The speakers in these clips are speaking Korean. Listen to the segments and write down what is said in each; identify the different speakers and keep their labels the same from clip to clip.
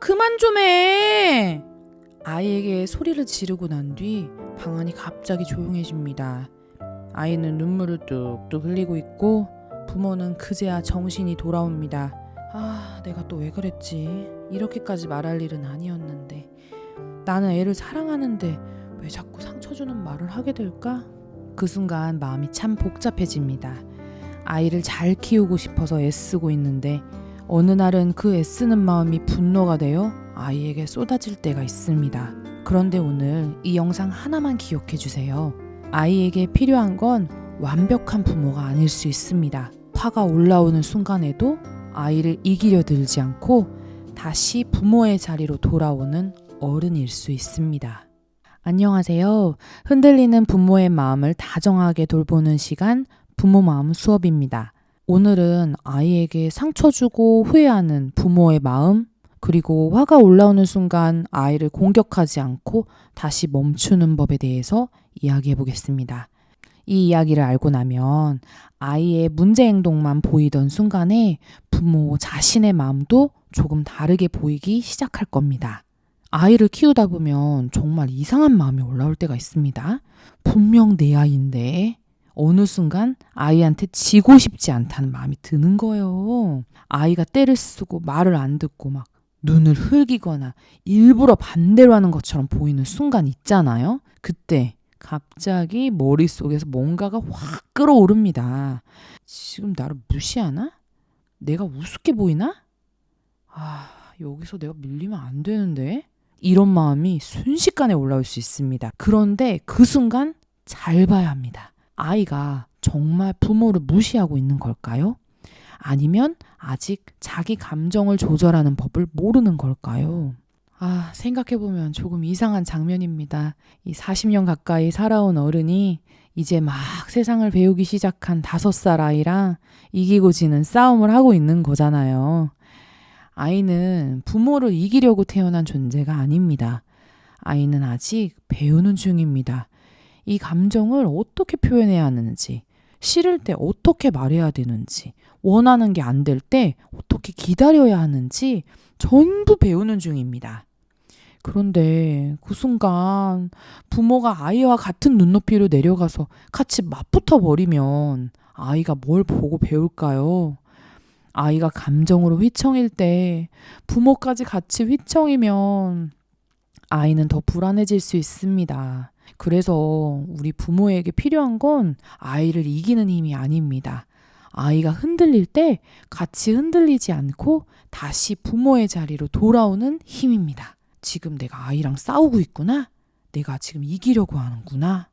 Speaker 1: 그만 좀 해! 아이에게 소리를 지르고 난 뒤 방 안이 갑자기 조용해집니다. 아이는 눈물을 뚝뚝 흘리고 있고 부모는 그제야 정신이 돌아옵니다. 내가 또 왜 그랬지? 이렇게까지 말할 일은 아니었는데. 나는 애를 사랑하는데 왜 자꾸 상처 주는 말을 하게 될까? 그 순간 마음이 참 복잡해집니다. 아이를 잘 키우고 싶어서 애쓰고 있는데 어느 날은 그 애쓰는 마음이 분노가 되어 아이에게 쏟아질 때가 있습니다. 그런데 오늘 이 영상 하나만 기억해 주세요. 아이에게 필요한 건 완벽한 부모가 아닐 수 있습니다. 화가 올라오는 순간에도 아이를 이기려 들지 않고 다시 부모의 자리로 돌아오는 어른일 수 있습니다. 안녕하세요. 흔들리는 부모의 마음을 다정하게 돌보는 시간, 부모 마음 수업입니다. 오늘은 아이에게 상처 주고 후회하는 부모의 마음, 그리고 화가 올라오는 순간 아이를 공격하지 않고 다시 멈추는 법에 대해서 이야기해 보겠습니다. 이 이야기를 알고 나면 아이의 문제 행동만 보이던 순간에 부모 자신의 마음도 조금 다르게 보이기 시작할 겁니다. 아이를 키우다 보면 정말 이상한 마음이 올라올 때가 있습니다. 분명 내 아이인데 어느 순간 아이한테 지고 싶지 않다는 마음이 드는 거예요. 아이가 떼를 쓰고 말을 안 듣고 막 눈을 흘기거나 일부러 반대로 하는 것처럼 보이는 순간 있잖아요. 그때 갑자기 머릿속에서 뭔가가 확 끌어오릅니다. 지금 나를 무시하나? 내가 우습게 보이나? 여기서 내가 밀리면 안 되는데? 이런 마음이 순식간에 올라올 수 있습니다. 그런데 그 순간 잘 봐야 합니다. 아이가 정말 부모를 무시하고 있는 걸까요? 아니면 아직 자기 감정을 조절하는 법을 모르는 걸까요? 생각해보면 조금 이상한 장면입니다. 이 40년 가까이 살아온 어른이 이제 막 세상을 배우기 시작한 5살 아이랑 이기고 지는 싸움을 하고 있는 거잖아요. 아이는 부모를 이기려고 태어난 존재가 아닙니다. 아이는 아직 배우는 중입니다. 이 감정을 어떻게 표현해야 하는지, 싫을 때 어떻게 말해야 되는지, 원하는 게 안 될 때 어떻게 기다려야 하는지 전부 배우는 중입니다. 그런데 그 순간 부모가 아이와 같은 눈높이로 내려가서 같이 맞붙어 버리면 아이가 뭘 보고 배울까요? 아이가 감정으로 휘청일 때 부모까지 같이 휘청이면 아이는 더 불안해질 수 있습니다. 그래서 우리 부모에게 필요한 건 아이를 이기는 힘이 아닙니다. 아이가 흔들릴 때 같이 흔들리지 않고 다시 부모의 자리로 돌아오는 힘입니다. 지금 내가 아이랑 싸우고 있구나? 내가 지금 이기려고 하는구나?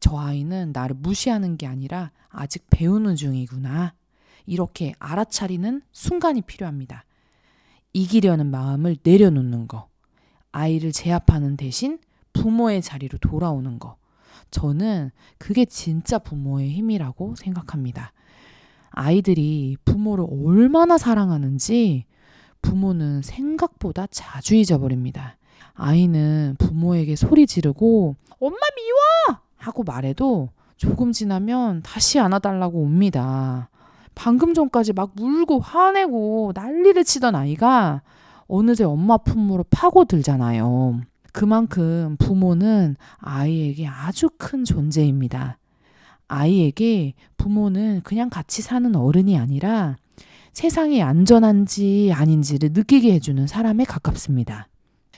Speaker 1: 저 아이는 나를 무시하는 게 아니라 아직 배우는 중이구나. 이렇게 알아차리는 순간이 필요합니다. 이기려는 마음을 내려놓는 거. 아이를 제압하는 대신 부모의 자리로 돌아오는 거. 저는 그게 진짜 부모의 힘이라고 생각합니다. 아이들이 부모를 얼마나 사랑하는지 부모는 생각보다 자주 잊어버립니다. 아이는 부모에게 소리 지르고 엄마 미워! 하고 말해도 조금 지나면 다시 안아달라고 옵니다. 방금 전까지 막 울고 화내고 난리를 치던 아이가 어느새 엄마 품으로 파고들잖아요. 그만큼 부모는 아이에게 아주 큰 존재입니다. 아이에게 부모는 그냥 같이 사는 어른이 아니라 세상이 안전한지 아닌지를 느끼게 해주는 사람에 가깝습니다.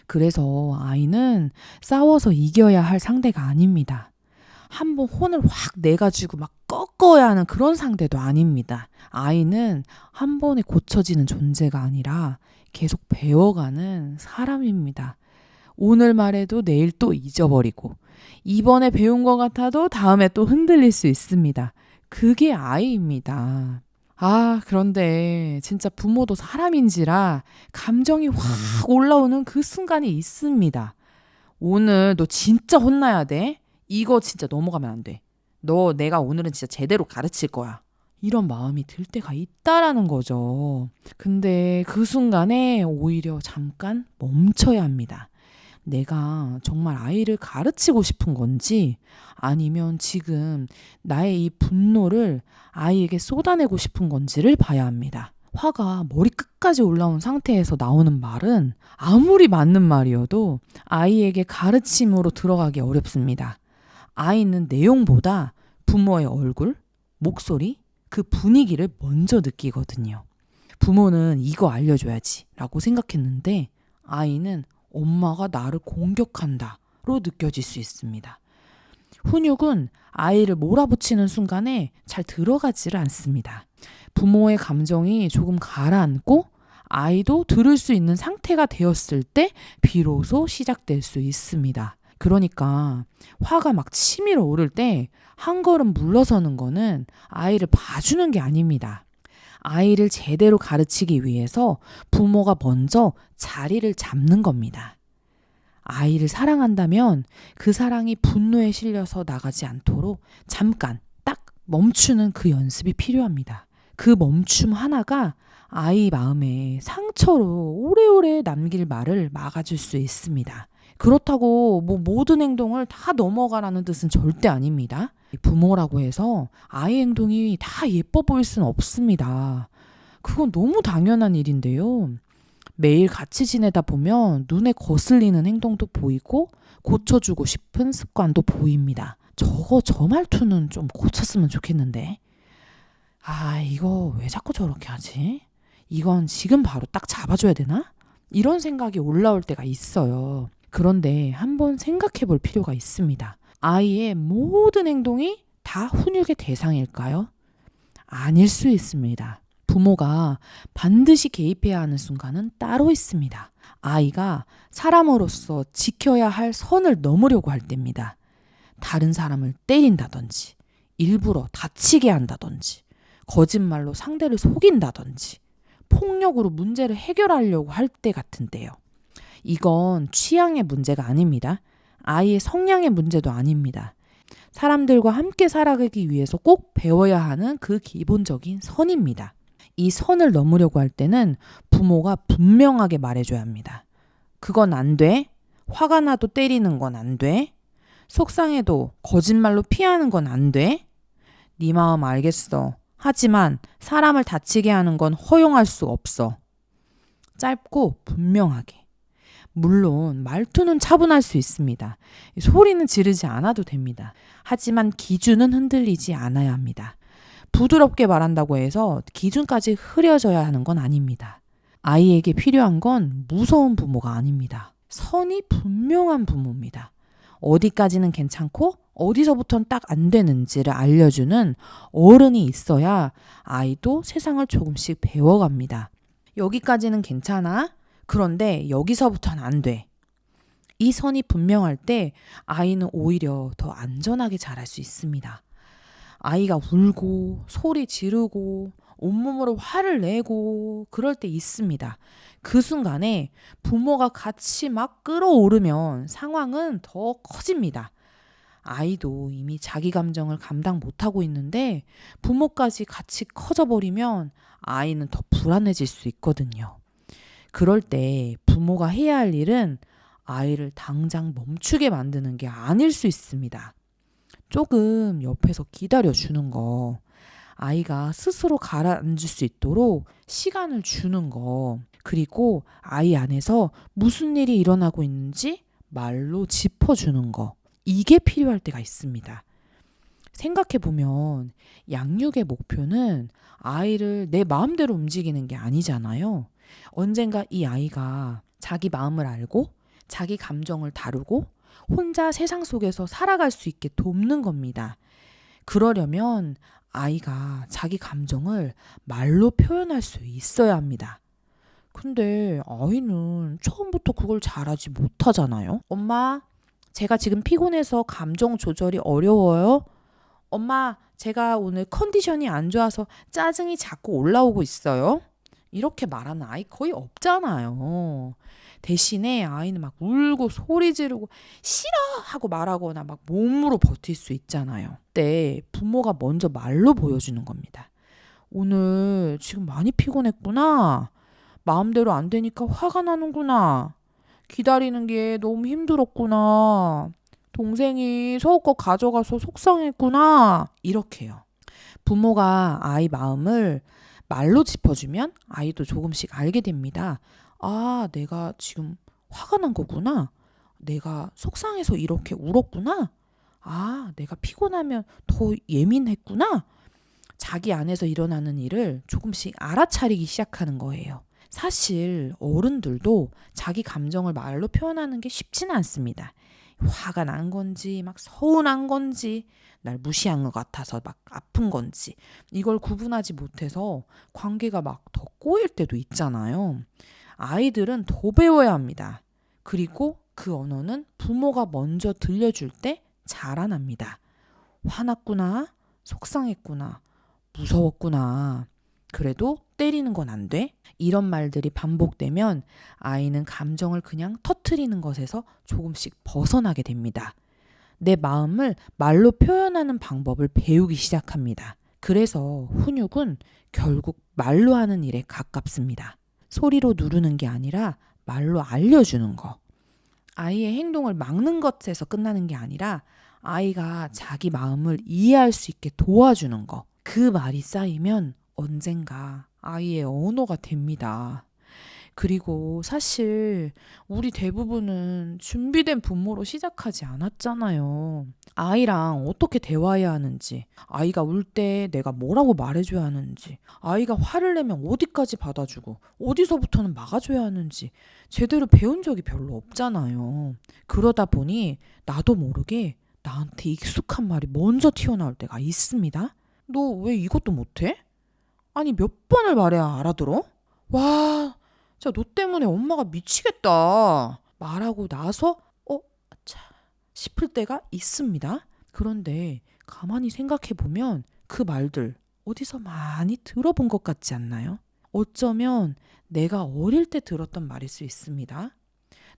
Speaker 1: 그래서 아이는 싸워서 이겨야 할 상대가 아닙니다. 한번 혼을 확 내가지고 막 꺾어야 하는 그런 상대도 아닙니다. 아이는 한 번에 고쳐지는 존재가 아니라 계속 배워가는 사람입니다. 오늘 말해도 내일 또 잊어버리고 이번에 배운 것 같아도 다음에 또 흔들릴 수 있습니다. 그게 아이입니다. 그런데 진짜 부모도 사람인지라 감정이 확 올라오는 그 순간이 있습니다. 오늘 너 진짜 혼나야 돼. 이거 진짜 넘어가면 안 돼. 너 내가 오늘은 진짜 제대로 가르칠 거야. 이런 마음이 들 때가 있다라는 거죠. 근데 그 순간에 오히려 잠깐 멈춰야 합니다. 내가 정말 아이를 가르치고 싶은 건지 아니면 지금 나의 이 분노를 아이에게 쏟아내고 싶은 건지를 봐야 합니다. 화가 머리 끝까지 올라온 상태에서 나오는 말은 아무리 맞는 말이어도 아이에게 가르침으로 들어가기 어렵습니다. 아이는 내용보다 부모의 얼굴, 목소리, 그 분위기를 먼저 느끼거든요. 부모는 이거 알려줘야지 라고 생각했는데 아이는 엄마가 나를 공격한다로 느껴질 수 있습니다. 훈육은 아이를 몰아붙이는 순간에 잘 들어가지를 않습니다. 부모의 감정이 조금 가라앉고 아이도 들을 수 있는 상태가 되었을 때 비로소 시작될 수 있습니다. 그러니까 화가 막 치밀어 오를 때 한 걸음 물러서는 거는 아이를 봐주는 게 아닙니다. 아이를 제대로 가르치기 위해서 부모가 먼저 자리를 잡는 겁니다. 아이를 사랑한다면 그 사랑이 분노에 실려서 나가지 않도록 잠깐 딱 멈추는 그 연습이 필요합니다. 그 멈춤 하나가 아이 마음에 상처로 오래오래 남길 말을 막아줄 수 있습니다. 그렇다고 모든 행동을 다 넘어가라는 뜻은 절대 아닙니다. 부모라고 해서 아이 행동이 다 예뻐 보일 수는 없습니다. 그건 너무 당연한 일인데요. 매일 같이 지내다 보면 눈에 거슬리는 행동도 보이고 고쳐주고 싶은 습관도 보입니다. 저 말투는 좀 고쳤으면 좋겠는데. 이거 왜 자꾸 저렇게 하지? 이건 지금 바로 딱 잡아줘야 되나? 이런 생각이 올라올 때가 있어요. 그런데 한번 생각해 볼 필요가 있습니다. 아이의 모든 행동이 다 훈육의 대상일까요? 아닐 수 있습니다. 부모가 반드시 개입해야 하는 순간은 따로 있습니다. 아이가 사람으로서 지켜야 할 선을 넘으려고 할 때입니다. 다른 사람을 때린다든지, 일부러 다치게 한다든지, 거짓말로 상대를 속인다든지, 폭력으로 문제를 해결하려고 할 때 같은데요. 이건 취향의 문제가 아닙니다. 아이의 성향의 문제도 아닙니다. 사람들과 함께 살아가기 위해서 꼭 배워야 하는 그 기본적인 선입니다. 이 선을 넘으려고 할 때는 부모가 분명하게 말해줘야 합니다. 그건 안 돼. 화가 나도 때리는 건 안 돼. 속상해도 거짓말로 피하는 건 안 돼. 네 마음 알겠어. 하지만 사람을 다치게 하는 건 허용할 수 없어. 짧고 분명하게. 물론 말투는 차분할 수 있습니다. 소리는 지르지 않아도 됩니다. 하지만 기준은 흔들리지 않아야 합니다. 부드럽게 말한다고 해서 기준까지 흐려져야 하는 건 아닙니다. 아이에게 필요한 건 무서운 부모가 아닙니다. 선이 분명한 부모입니다. 어디까지는 괜찮고 어디서부터는 딱 안 되는지를 알려주는 어른이 있어야 아이도 세상을 조금씩 배워갑니다. 여기까지는 괜찮아? 그런데 여기서부터는 안 돼. 이 선이 분명할 때 아이는 오히려 더 안전하게 자랄 수 있습니다. 아이가 울고 소리 지르고 온몸으로 화를 내고 그럴 때 있습니다. 그 순간에 부모가 같이 막 끌어오르면 상황은 더 커집니다. 아이도 이미 자기 감정을 감당 못하고 있는데 부모까지 같이 커져버리면 아이는 더 불안해질 수 있거든요. 그럴 때 부모가 해야 할 일은 아이를 당장 멈추게 만드는 게 아닐 수 있습니다. 조금 옆에서 기다려주는 거, 아이가 스스로 가라앉을 수 있도록 시간을 주는 거, 그리고 아이 안에서 무슨 일이 일어나고 있는지 말로 짚어주는 거, 이게 필요할 때가 있습니다. 생각해보면 양육의 목표는 아이를 내 마음대로 움직이는 게 아니잖아요. 언젠가 이 아이가 자기 마음을 알고 자기 감정을 다루고 혼자 세상 속에서 살아갈 수 있게 돕는 겁니다. 그러려면 아이가 자기 감정을 말로 표현할 수 있어야 합니다. 근데 아이는 처음부터 그걸 잘하지 못하잖아요. 엄마, 제가 지금 피곤해서 감정 조절이 어려워요. 엄마, 제가 오늘 컨디션이 안 좋아서 짜증이 자꾸 올라오고 있어요. 이렇게 말하는 아이 거의 없잖아요. 대신에 아이는 막 울고 소리 지르고 싫어 하고 말하거나 막 몸으로 버틸 수 있잖아요. 그때 부모가 먼저 말로 보여주는 겁니다. 오늘 지금 많이 피곤했구나. 마음대로 안 되니까 화가 나는구나. 기다리는 게 너무 힘들었구나. 동생이 서울거 가져가서 속상했구나. 이렇게요. 부모가 아이 마음을 말로 짚어주면 아이도 조금씩 알게 됩니다. 아, 내가 지금 화가 난 거구나. 내가 속상해서 이렇게 울었구나. 아, 내가 피곤하면 더 예민했구나. 자기 안에서 일어나는 일을 조금씩 알아차리기 시작하는 거예요. 사실 어른들도 자기 감정을 말로 표현하는 게 쉽지는 않습니다. 화가 난 건지 막 서운한 건지 날 무시한 것 같아서 막 아픈 건지 이걸 구분하지 못해서 관계가 막 더 꼬일 때도 있잖아요. 아이들은 더 배워야 합니다. 그리고 그 언어는 부모가 먼저 들려줄 때 자라납니다. 화났구나, 속상했구나, 무서웠구나. 그래도 때리는 건 안 돼. 이런 말들이 반복되면 아이는 감정을 그냥 터트리는 것에서 조금씩 벗어나게 됩니다. 내 마음을 말로 표현하는 방법을 배우기 시작합니다. 그래서 훈육은 결국 말로 하는 일에 가깝습니다. 소리로 누르는 게 아니라 말로 알려주는 거. 아이의 행동을 막는 것에서 끝나는 게 아니라 아이가 자기 마음을 이해할 수 있게 도와주는 거. 그 말이 쌓이면 언젠가 아이의 언어가 됩니다. 그리고 사실 우리 대부분은 준비된 부모로 시작하지 않았잖아요. 아이랑 어떻게 대화해야 하는지, 아이가 울 때 내가 뭐라고 말해줘야 하는지, 아이가 화를 내면 어디까지 받아주고 어디서부터는 막아줘야 하는지 제대로 배운 적이 별로 없잖아요. 그러다 보니 나도 모르게 나한테 익숙한 말이 먼저 튀어나올 때가 있습니다. 너 왜 이것도 못해? 아니 몇 번을 말해야 알아들어? 와, 진짜 너 때문에 엄마가 미치겠다. 말하고 나서 차 싶을 때가 있습니다. 그런데 가만히 생각해 보면 그 말들 어디서 많이 들어본 것 같지 않나요? 어쩌면 내가 어릴 때 들었던 말일 수 있습니다.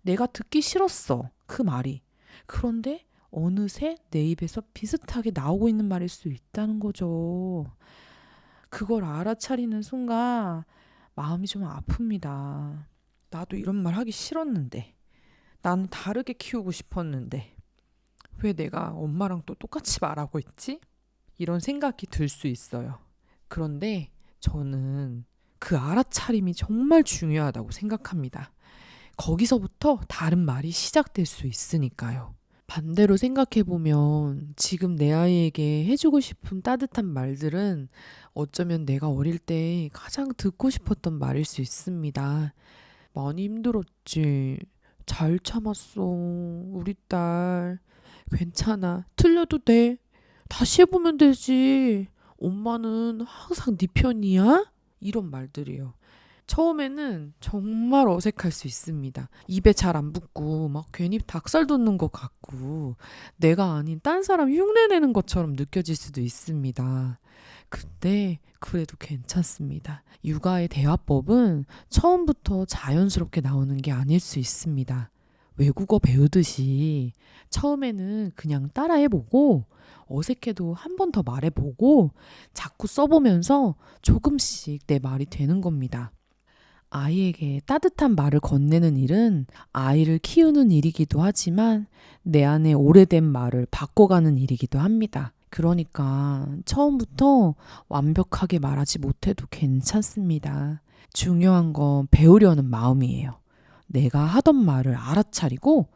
Speaker 1: 내가 듣기 싫었어, 그 말이. 그런데 어느새 내 입에서 비슷하게 나오고 있는 말일 수 있다는 거죠. 그걸 알아차리는 순간 마음이 좀 아픕니다. 나도 이런 말 하기 싫었는데, 나는 다르게 키우고 싶었는데, 왜 내가 엄마랑 또 똑같이 말하고 있지? 이런 생각이 들 수 있어요. 그런데 저는 그 알아차림이 정말 중요하다고 생각합니다. 거기서부터 다른 말이 시작될 수 있으니까요. 반대로 생각해보면 지금 내 아이에게 해주고 싶은 따뜻한 말들은 어쩌면 내가 어릴 때 가장 듣고 싶었던 말일 수 있습니다. 많이 힘들었지. 잘 참았어. 우리 딸. 괜찮아. 틀려도 돼. 다시 해보면 되지. 엄마는 항상 네 편이야? 이런 말들이에요. 처음에는 정말 어색할 수 있습니다. 입에 잘 안 붙고 막 괜히 닭살 돋는 것 같고 내가 아닌 딴 사람 흉내내는 것처럼 느껴질 수도 있습니다. 근데 그래도 괜찮습니다. 육아의 대화법은 처음부터 자연스럽게 나오는 게 아닐 수 있습니다. 외국어 배우듯이 처음에는 그냥 따라해보고 어색해도 한 번 더 말해보고 자꾸 써보면서 조금씩 내 말이 되는 겁니다. 아이에게 따뜻한 말을 건네는 일은 아이를 키우는 일이기도 하지만 내 안에 오래된 말을 바꿔가는 일이기도 합니다. 그러니까 처음부터 완벽하게 말하지 못해도 괜찮습니다. 중요한 건 배우려는 마음이에요. 내가 하던 말을 알아차리고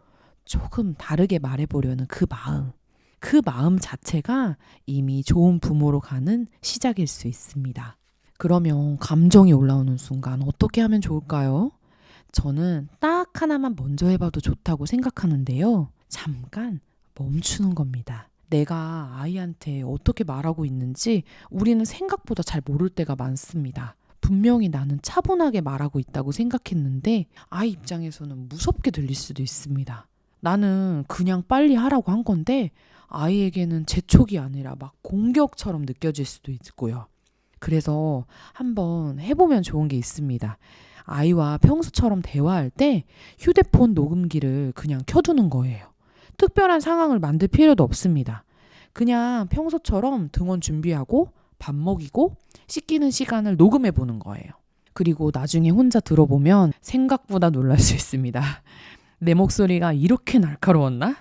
Speaker 1: 조금 다르게 말해보려는 그 마음. 그 마음 자체가 이미 좋은 부모로 가는 시작일 수 있습니다. 그러면 감정이 올라오는 순간 어떻게 하면 좋을까요? 저는 딱 하나만 먼저 해봐도 좋다고 생각하는데요. 잠깐 멈추는 겁니다. 내가 아이한테 어떻게 말하고 있는지 우리는 생각보다 잘 모를 때가 많습니다. 분명히 나는 차분하게 말하고 있다고 생각했는데 아이 입장에서는 무섭게 들릴 수도 있습니다. 나는 그냥 빨리 하라고 한 건데 아이에게는 재촉이 아니라 막 공격처럼 느껴질 수도 있고요. 그래서 한번 해보면 좋은 게 있습니다. 아이와 평소처럼 대화할 때 휴대폰 녹음기를 그냥 켜두는 거예요. 특별한 상황을 만들 필요도 없습니다. 그냥 평소처럼 등원 준비하고 밥 먹이고 씻기는 시간을 녹음해 보는 거예요. 그리고 나중에 혼자 들어보면 생각보다 놀랄 수 있습니다. 내 목소리가 이렇게 날카로웠나?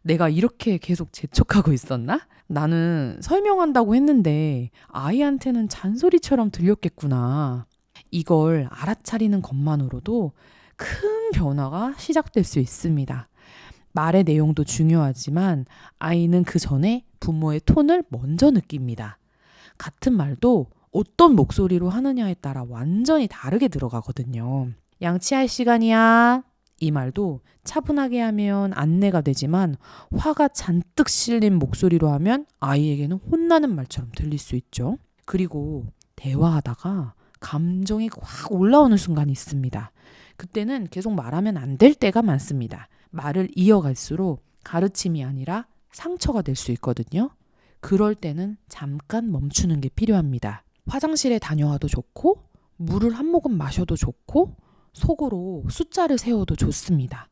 Speaker 1: 내가 이렇게 계속 재촉하고 있었나? 나는 설명한다고 했는데 아이한테는 잔소리처럼 들렸겠구나. 이걸 알아차리는 것만으로도 큰 변화가 시작될 수 있습니다. 말의 내용도 중요하지만 아이는 그 전에 부모의 톤을 먼저 느낍니다. 같은 말도 어떤 목소리로 하느냐에 따라 완전히 다르게 들어가거든요. 양치할 시간이야. 이 말도 차분하게 하면 안내가 되지만 화가 잔뜩 실린 목소리로 하면 아이에게는 혼나는 말처럼 들릴 수 있죠. 그리고 대화하다가 감정이 확 올라오는 순간이 있습니다. 그때는 계속 말하면 안 될 때가 많습니다. 말을 이어갈수록 가르침이 아니라 상처가 될 수 있거든요. 그럴 때는 잠깐 멈추는 게 필요합니다. 화장실에 다녀와도 좋고 물을 한 모금 마셔도 좋고 속으로 숫자를 세워도 좋습니다.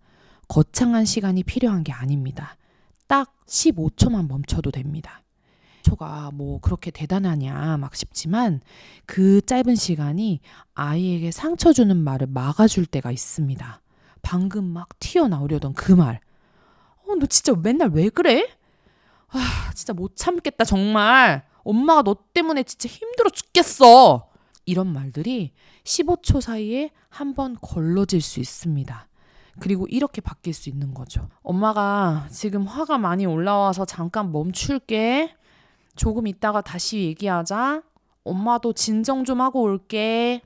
Speaker 1: 거창한 시간이 필요한 게 아닙니다. 딱 15초만 멈춰도 됩니다. 초가 뭐 그렇게 대단하냐 막 싶지만 그 짧은 시간이 아이에게 상처 주는 말을 막아줄 때가 있습니다. 방금 막 튀어나오려던 그 말. 너 진짜 맨날 왜 그래? 진짜 못 참겠다 정말. 엄마가 너 때문에 진짜 힘들어 죽겠어. 이런 말들이 15초 사이에 한번 걸러질 수 있습니다. 그리고 이렇게 바뀔 수 있는 거죠. 엄마가 지금 화가 많이 올라와서 잠깐 멈출게. 조금 있다가 다시 얘기하자. 엄마도 진정 좀 하고 올게.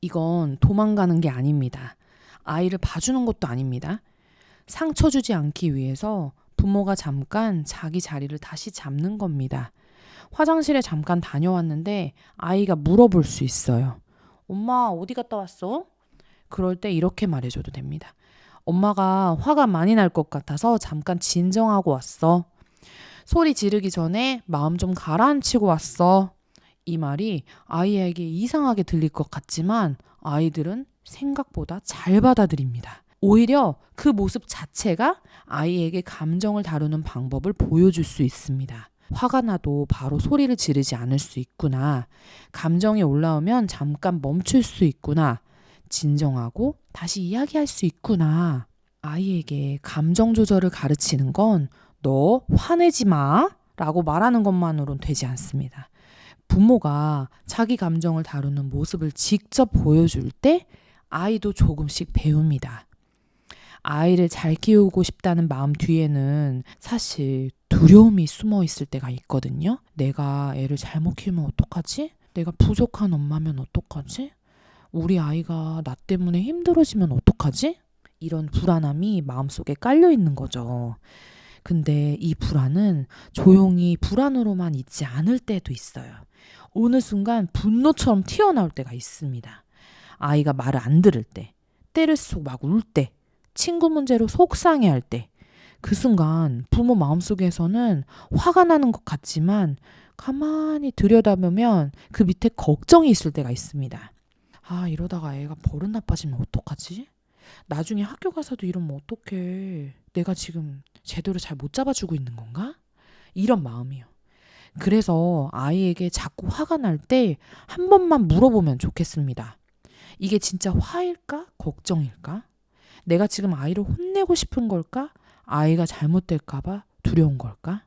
Speaker 1: 이건 도망가는 게 아닙니다. 아이를 봐주는 것도 아닙니다. 상처 주지 않기 위해서 부모가 잠깐 자기 자리를 다시 잡는 겁니다. 화장실에 잠깐 다녀왔는데 아이가 물어볼 수 있어요. 엄마 어디 갔다 왔어? 그럴 때 이렇게 말해줘도 됩니다. 엄마가 화가 많이 날 것 같아서 잠깐 진정하고 왔어. 소리 지르기 전에 마음 좀 가라앉히고 왔어. 이 말이 아이에게 이상하게 들릴 것 같지만 아이들은 생각보다 잘 받아들입니다. 오히려 그 모습 자체가 아이에게 감정을 다루는 방법을 보여줄 수 있습니다. 화가 나도 바로 소리를 지르지 않을 수 있구나. 감정이 올라오면 잠깐 멈출 수 있구나. 진정하고 다시 이야기할 수 있구나. 아이에게 감정 조절을 가르치는 건 너 화내지 마 라고 말하는 것만으로는 되지 않습니다. 부모가 자기 감정을 다루는 모습을 직접 보여줄 때 아이도 조금씩 배웁니다. 아이를 잘 키우고 싶다는 마음 뒤에는 사실 두려움이 숨어 있을 때가 있거든요. 내가 애를 잘못 키우면 어떡하지? 내가 부족한 엄마면 어떡하지? 우리 아이가 나 때문에 힘들어지면 어떡하지? 이런 불안함이 마음속에 깔려 있는 거죠. 근데 이 불안은 조용히 불안으로만 있지 않을 때도 있어요. 어느 순간 분노처럼 튀어나올 때가 있습니다. 아이가 말을 안 들을 때, 때를 쓰고 막 울 때, 친구 문제로 속상해할 때, 그 순간 부모 마음속에서는 화가 나는 것 같지만 가만히 들여다보면 그 밑에 걱정이 있을 때가 있습니다. 이러다가 애가 버릇 나빠지면 어떡하지? 나중에 학교 가서도 이러면 어떡해. 내가 지금 제대로 잘 못 잡아주고 있는 건가? 이런 마음이요. 그래서 아이에게 자꾸 화가 날 때 한 번만 물어보면 좋겠습니다. 이게 진짜 화일까? 걱정일까? 내가 지금 아이를 혼내고 싶은 걸까? 아이가 잘못될까봐 두려운 걸까?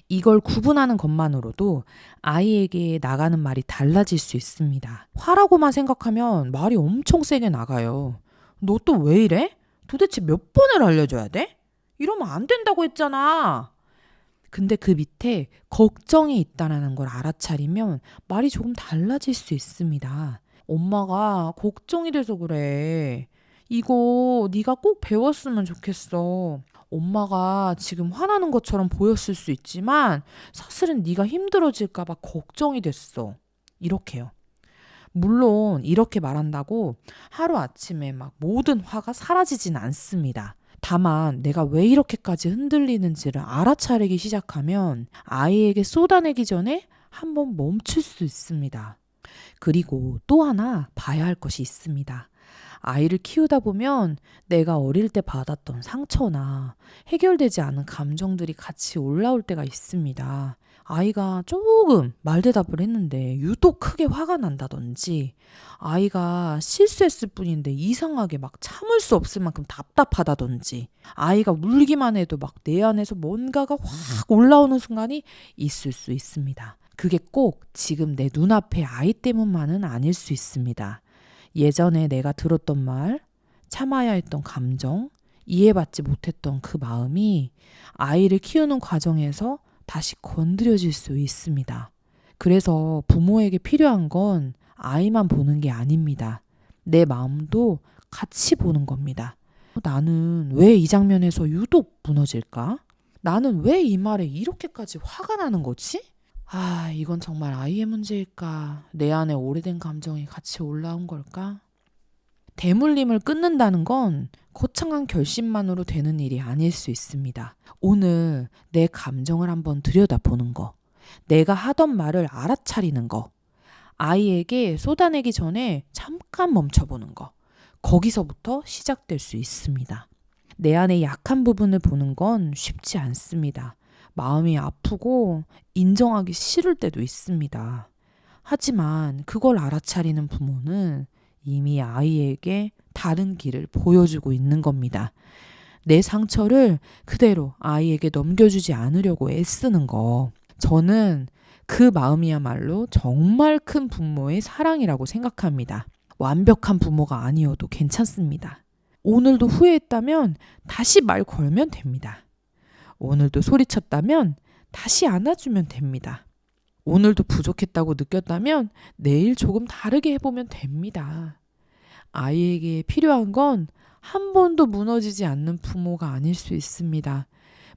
Speaker 1: 이걸 구분하는 것만으로도 아이에게 나가는 말이 달라질 수 있습니다. 화라고만 생각하면 말이 엄청 세게 나가요. 너 또 왜 이래? 도대체 몇 번을 알려줘야 돼? 이러면 안 된다고 했잖아. 근데 그 밑에 걱정이 있다는 걸 알아차리면 말이 조금 달라질 수 있습니다. 엄마가 걱정이 돼서 그래. 이거 네가 꼭 배웠으면 좋겠어. 엄마가 지금 화나는 것처럼 보였을 수 있지만 사실은 네가 힘들어질까 봐 걱정이 됐어. 이렇게요. 물론 이렇게 말한다고 하루아침에 막 모든 화가 사라지진 않습니다. 다만 내가 왜 이렇게까지 흔들리는지를 알아차리기 시작하면 아이에게 쏟아내기 전에 한번 멈출 수 있습니다. 그리고 또 하나 봐야 할 것이 있습니다. 아이를 키우다 보면 내가 어릴 때 받았던 상처나 해결되지 않은 감정들이 같이 올라올 때가 있습니다. 아이가 조금 말대답을 했는데 유독 크게 화가 난다든지, 아이가 실수했을 뿐인데 이상하게 막 참을 수 없을 만큼 답답하다든지, 아이가 울기만 해도 막 내 안에서 뭔가가 확 올라오는 순간이 있을 수 있습니다. 그게 꼭 지금 내 눈앞의 아이 때문만은 아닐 수 있습니다. 예전에 내가 들었던 말, 참아야 했던 감정, 이해받지 못했던 그 마음이 아이를 키우는 과정에서 다시 건드려질 수 있습니다. 그래서 부모에게 필요한 건 아이만 보는 게 아닙니다. 내 마음도 같이 보는 겁니다. 나는 왜 이 장면에서 유독 무너질까? 나는 왜 이 말에 이렇게까지 화가 나는 거지? 이건 정말 아이의 문제일까? 내 안에 오래된 감정이 같이 올라온 걸까? 대물림을 끊는다는 건 거창한 결심만으로 되는 일이 아닐 수 있습니다. 오늘 내 감정을 한번 들여다보는 거, 내가 하던 말을 알아차리는 거, 아이에게 쏟아내기 전에 잠깐 멈춰보는 거, 거기서부터 시작될 수 있습니다. 내 안에 약한 부분을 보는 건 쉽지 않습니다. 마음이 아프고 인정하기 싫을 때도 있습니다. 하지만 그걸 알아차리는 부모는 이미 아이에게 다른 길을 보여주고 있는 겁니다. 내 상처를 그대로 아이에게 넘겨주지 않으려고 애쓰는 거. 저는 그 마음이야말로 정말 큰 부모의 사랑이라고 생각합니다. 완벽한 부모가 아니어도 괜찮습니다. 오늘도 후회했다면 다시 말 걸면 됩니다. 오늘도 소리쳤다면 다시 안아주면 됩니다. 오늘도 부족했다고 느꼈다면 내일 조금 다르게 해보면 됩니다. 아이에게 필요한 건 한 번도 무너지지 않는 부모가 아닐 수 있습니다.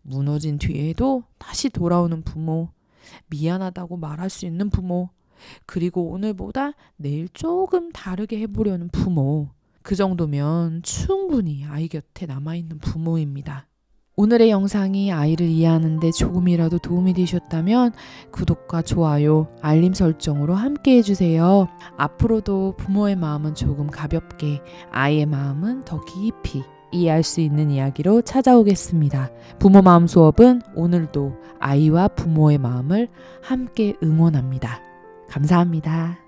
Speaker 1: 무너진 뒤에도 다시 돌아오는 부모, 미안하다고 말할 수 있는 부모, 그리고 오늘보다 내일 조금 다르게 해보려는 부모, 그 정도면 충분히 아이 곁에 남아있는 부모입니다. 오늘의 영상이 아이를 이해하는 데 조금이라도 도움이 되셨다면 구독과 좋아요, 알림 설정으로 함께 해주세요. 앞으로도 부모의 마음은 조금 가볍게, 아이의 마음은 더 깊이 이해할 수 있는 이야기로 찾아오겠습니다. 부모 마음 수업은 오늘도 아이와 부모의 마음을 함께 응원합니다. 감사합니다.